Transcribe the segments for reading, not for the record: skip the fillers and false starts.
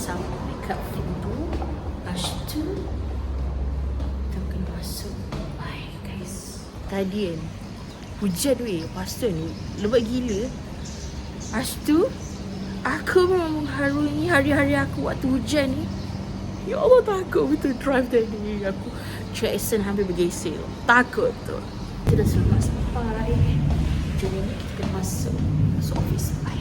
sampai kat pintu. Lepas tu kita kena masuk. Bye guys. Tadi kan hujan weh. Lepas tu ni lebat gila. Lepas tu aku memang mengharungi hari-hari aku waktu hujan ni. Ya Allah, takut betul drive tadi. Aku Jackson hampir bergeser. Takut tu. Kita dah selamat sampai. Jadi ni kita masuk office. Bye.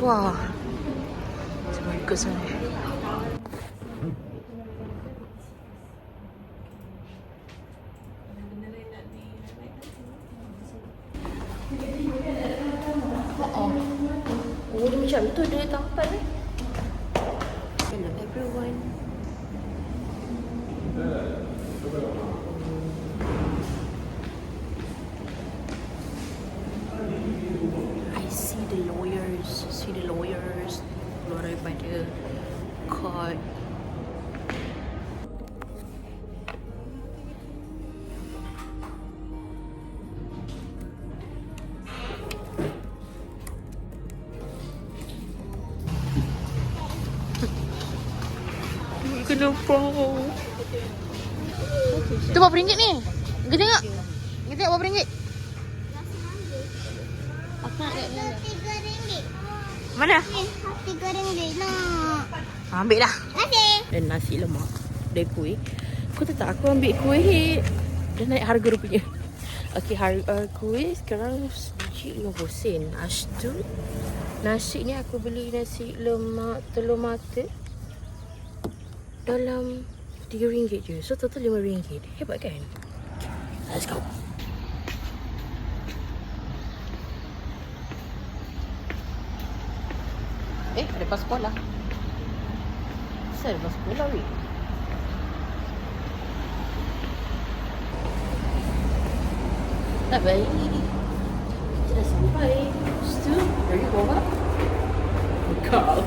Wah, macam ikut sana. Oh, dia macam tu dia tempat ni. Hello everyone. I see the lawyers keluar daripada court. Kenapa? Tu berapa ringgit ni? Kita tengok. Kita tengok berapa ringgit? Aku nak lihat RM3. Mana? RM3 nak. Ambil dah. Okey. Dan nasi lemak. Dan kuih. Kau tahu tak aku ambil kuih. Dah naik harga rupanya. Okey, harga kuih sekarang sebiji 50 sen. Astu. Nasi ni aku beli nasi lemak telur mata dalam RM3 je. So total RM5. Hebat kan? Let's go. Ada pas sekolah. Saya ada pas sekolah weh. Tak baik. Kita dah sampai. Lepas tu, dari bawah. Bekal.